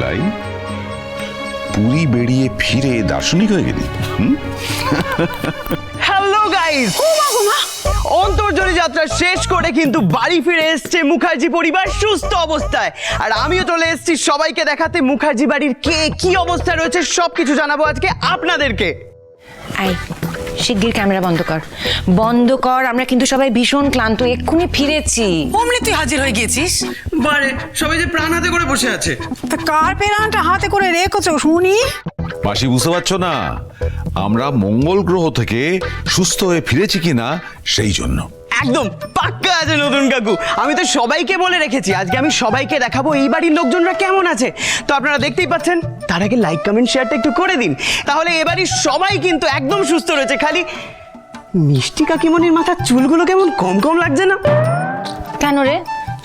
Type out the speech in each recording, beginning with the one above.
নিতাই, পুরী বেরিয়ে ফিরে দার্শনিক হয়ে গেলি। হ্যালো গাইস, অন্তর্জনী যাত্রা শেষ করে কিন্তু বাড়ি ফিরে এসছে মুখার্জি পরিবার সুস্থ অবস্থায়। আর আমিও চলে এসেছি সবাইকে দেখাতে মুখার্জি বাড়ির কে কি অবস্থায় রয়েছে সবকিছু জানাবো আজকে আপনাদেরকে। আই শিগগির ক্যামেরা বন্ধ কর, বন্ধ কর। আমরা কিন্তু সবাই ভীষণ ক্লান্ত, এক্ষুনি ফিরেছি। অমনি তুই হাজির হয়ে গেছিস। বারে সবাই যে প্রাণ হাতে করে বসে আছে। তা কার পেরানটা হাতে করে রেখেছো শুনি? মাসি বুঝতে পারছো না, আমরা মঙ্গল গ্রহ থেকে সুস্থ হয়ে ফিরেছি কিনা সেই জন্য। একদম পাক্কা আছে নতুন কাকু। আমি তো সবাইকে বলে রেখেছি আজকে আমি সবাইকে দেখাবো এই বাড়ির লোকজনরা কেমন আছে। তো আপনারা দেখতেই পাচ্ছেন, তার আগে লাইক কমেন্ট শেয়ারটা একটু করে দিন, তাহলে এ বাড়ির সবাই কিন্তু একদম সুস্থ রয়েছে। খালি মিষ্টি কাকিমণির মাথার চুলগুলো কেমন কম কম লাগছে না? কেন রে,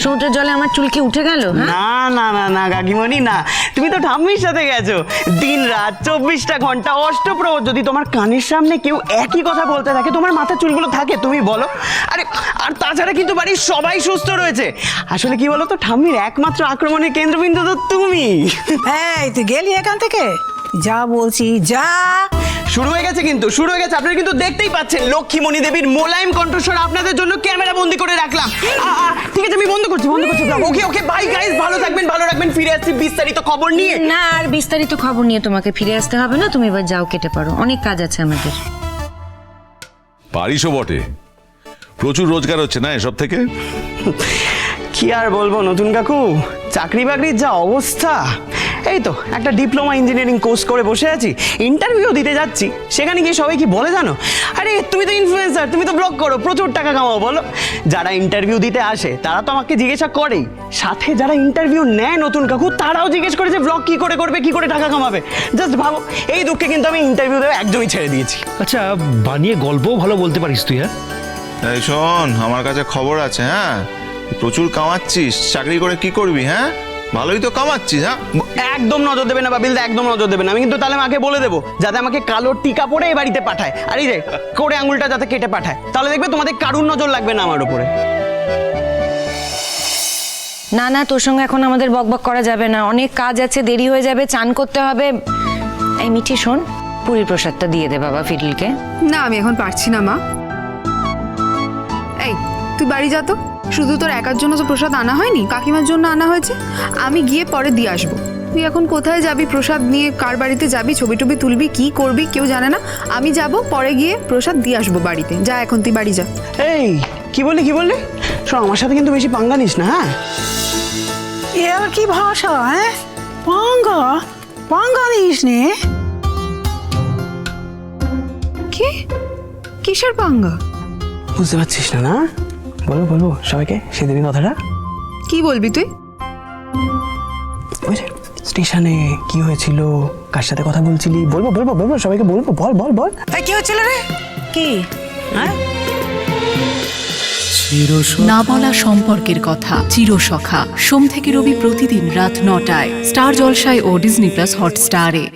সমুদ্রের জলে আমার চুল কি উঠে গেল? না না না না কাকিমণি না, তুমি তো ঠাম্মির সাথে গেছো। দিন রাত 24টা ঘন্টা অষ্টপ্রহর যদি তোমার কানের সামনে কেউ একই কথা বলতে থাকে, তোমার মাথার চুলগুলো থাকে? তুমি বলো। আরে আর তাছাড়া কিন্তু বাড়ির সবাই সুস্থ রয়েছে। আসলে কি বলো তো, ঠাম্মির একমাত্র আক্রমণের কেন্দ্রবিন্দু তো তুমি। এই তুই গেলি এখান থেকে, যা বলছি যা। শুরু হয়ে গেছে কিন্তু, শুরু হয়ে গেছে। আপনারা কিন্তু দেখতেই পাচ্ছেন লক্ষ্মীমণি দেবীর মোলায়েম কণ্ঠস্বর আপনাদের জন্য ক্যামেরা বন্দি করে রাখলাম। ঠিক আছে, আমি বন্ধ করছি। ওকে ওকে বাই গাইস, ভালো থাকবেন, ভালো রাখবেন। ফিরে আসছি বিস্তারিত খবর নিয়ে। না, আর বিস্তারিত খবর নিয়ে তোমাকে ফিরে আসতে হবে না, তুমি এবার যাও, কেটে পারো, অনেক কাজ আছে আমাদের। পারিসও বটে, প্রচুর রোজগার হচ্ছে না এসব থেকে। কি আর বলবো নতুন কাকু, চাকরি বাকরির যা অবস্থা। এই তো একটা ডিপ্লোমা ইঞ্জিনিয়ারিং কোর্স করে বসে আছি, ইন্টারভিউ দিতে যাচ্ছি। সেখানে গিয়ে সবাই কি বলে জানো? আরে তুমি তো ইনফ্লুয়েন্সার, তুমি তো ব্লগ করো, প্রচুর টাকা কামাও। বলো, যারা ইন্টারভিউ দিতে আসে তারা তো আমাকে জিজ্ঞাসা করেই, সাথে যারা ইন্টারভিউ নেয় নতুন কাকু তারাও জিজ্ঞেস করে যে ব্লগ কি করে করবে, কি করে টাকা কামাবে। জাস্ট ভাবো, এই দুঃখে কিন্তু আমি ইন্টারভিউ দেওয়া একদমই ছেড়ে দিয়েছি। আচ্ছা, বানিয়ে গল্পও ভালো বলতে পারিস তুই। হ্যাঁ এই শোন, আমার কাছে খবর আছে। হ্যাঁ, প্রচুর কামাচ্ছিস, চাকরি করে কি করবি? হ্যাঁ, ভালোই তো কামাচ্ছিস। হ্যাঁ, একদম নজর দেবেন না বাবিলদা, একদম নজর দেবেন না। আমি কিন্তু তাহলে মাকে বলে দেবো যাতে আমাকে কালো টিকা পরে এই বাড়িতে পাঠায়, আর এই যে করে আঙুলটা যাতে কেটে পাঠায়। তাহলে দেখবে তোমাদের কারুর নজর লাগবে না আমার উপরে। না না, তোর সঙ্গে এখন আমাদের বকবক করা যাবে না, অনেক কাজ আছে, দেরি হয়ে যাবে, চান করতে হবে। এই মিঠি শোন, পুরীর প্রসাদটা দিয়ে দে বাবা ফিডলিকে। না, আমি এখন পারছি না মা। এই তুই বাড়ি যা তো, শুধু তোর একার জন্য তো প্রসাদ আনা হয়নি, কাকিমার জন্য আনা হয়েছে। আমি গিয়ে পরে দিয়ে আসবো। তুই এখন কোথায় যাবি প্রসাদ নিয়ে, কার বাড়িতে যাবি, ছবি টবি তুলবি, কি করবি কেউ জানে না। আমি যাব, পরে গিয়ে প্রসাদ দিয়ে আসবো বাড়িতে। যা এখন তুই বাড়ি যা। এই কি বললি কি বললি? শোন, আমার সাথে কিন্তু বেশি পাঙ্গা নিস না। হ্যাঁ, এ আবার কি ভাষা? হ্যাঁ, পাঙ্গা পাঙ্গা দিস নে। কি কিসের পাঙ্গা? বুঝতে পারছিস না? না বলবো বলবো সবাইকে সেদিনের কথাটা। কি বলবি তুই? ওই যে স্টেশনে কি হয়েছিল, কার সাথে কথা বলছিলি, বলবো বলবো বলবো সবাইকে বলবো। বল বল বল। এই কি হচ্ছিল রে? কি? হ্যাঁ, না বলা সম্পর্কের কথা, চিরসখা, সোম থেকে রবি প্রতিদিন রাত 9টায় স্টার জলসায় ও ডিজনি প্লাস হটস্টারে।